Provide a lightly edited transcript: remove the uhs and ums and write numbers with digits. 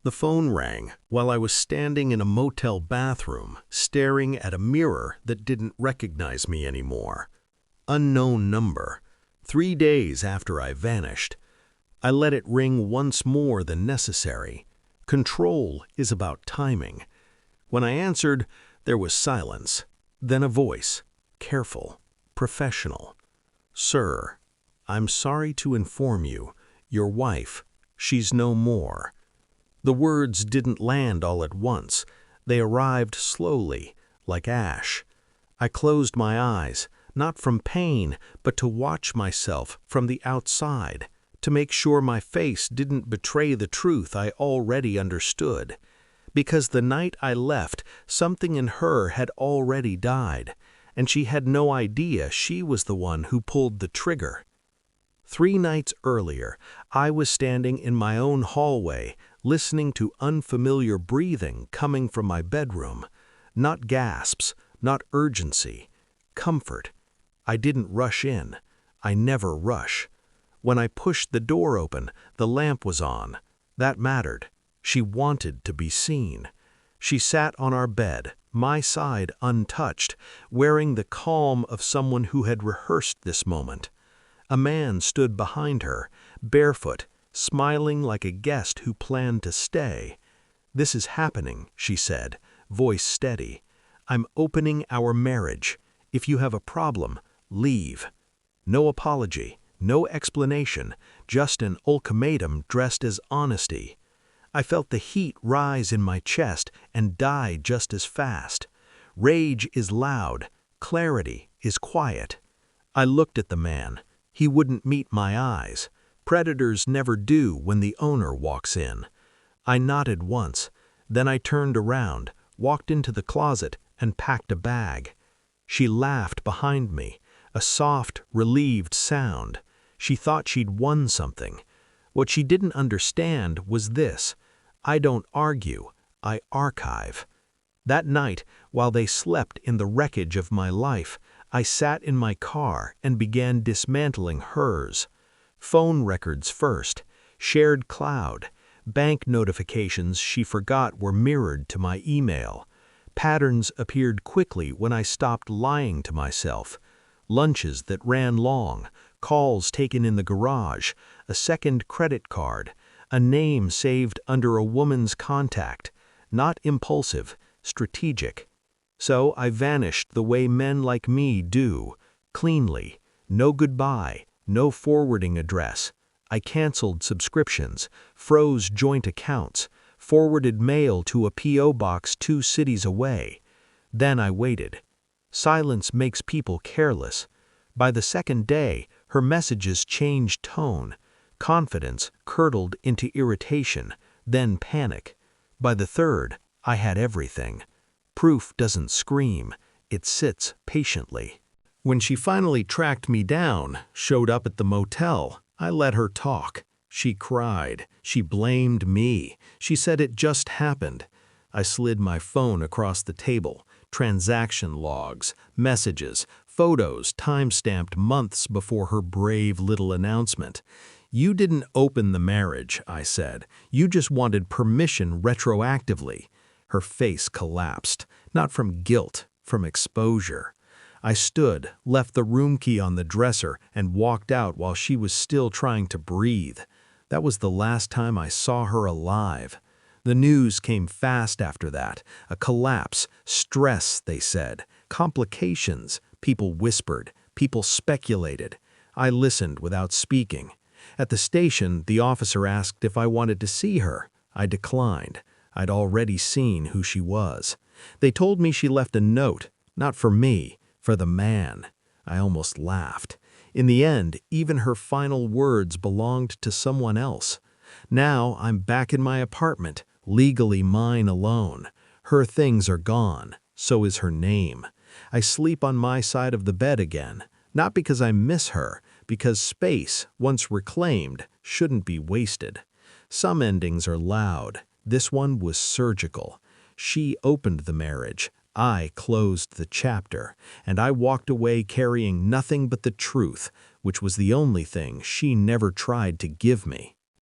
The phone rang while I was standing in a motel bathroom, staring at a mirror that didn't recognize me anymore. Unknown number. 3 days after I vanished. I let it ring once more than necessary. Control is about timing. When I answered, there was silence. Then a voice, careful, professional. "Sir, I'm sorry to inform you, your wife, she's no more." The words didn't land all at once. They arrived slowly, like ash. I closed my eyes, not from pain, but to watch myself from the outside, to make sure my face didn't betray the truth I already understood. Because the night I left, something in her had already died, and she had no idea she was the one who pulled the trigger. 3 nights earlier, I was standing in my own hallway, listening to unfamiliar breathing coming from my bedroom. Not gasps, not urgency, comfort. I didn't rush in. I never rush. When I pushed the door open, the lamp was on. That mattered. She wanted to be seen. She sat on our bed, my side untouched, wearing the calm of someone who had rehearsed this moment. A man stood behind her, barefoot, smiling like a guest who planned to stay. "This is happening," she said, voice steady. "I'm opening our marriage. If you have a problem, leave." No apology, no explanation, just an ultimatum dressed as honesty. I felt the heat rise in my chest and die just as fast. Rage is loud, clarity is quiet. I looked at the man. He wouldn't meet my eyes. Predators never do when the owner walks in. I nodded once, then I turned around, walked into the closet, and packed a bag. She laughed behind me, a soft, relieved sound. She thought she'd won something. What she didn't understand was this: I don't argue, I archive. That night, while they slept in the wreckage of my life, I sat in my car and began dismantling hers. Phone records first, shared cloud, bank notifications she forgot were mirrored to my email. Patterns appeared quickly when I stopped lying to myself. Lunches that ran long, calls taken in the garage, a second credit card, a name saved under a woman's contact, not impulsive, strategic. So I vanished the way men like me do, cleanly, no goodbye, no forwarding address. I canceled subscriptions, froze joint accounts, forwarded mail to a P.O. box 2 cities away. Then I waited. Silence makes people careless. By the second day, her messages changed tone. Confidence curdled into irritation, then panic. By the third, I had everything. Proof doesn't scream, it sits patiently. When she finally tracked me down, showed up at the motel, I let her talk. She cried, she blamed me, she said it just happened. I slid my phone across the table, transaction logs, messages, photos time-stamped months before her brave little announcement. "You didn't open the marriage," I said. "You just wanted permission retroactively." Her face collapsed, not from guilt, from exposure. I stood, left the room key on the dresser, and walked out while she was still trying to breathe. That was the last time I saw her alive. The news came fast after that. A collapse, stress, they said, complications. People whispered, people speculated. I listened without speaking. At the station, the officer asked if I wanted to see her. I declined. I'd already seen who she was. They told me she left a note, not for me, for the man. I almost laughed. In the end, even her final words belonged to someone else. Now I'm back in my apartment, legally mine alone. Her things are gone, so is her name. I sleep on my side of the bed again, not because I miss her, because space, once reclaimed, shouldn't be wasted. Some endings are loud. This one was surgical. She opened the marriage. I closed the chapter, and I walked away carrying nothing but the truth, which was the only thing she never tried to give me.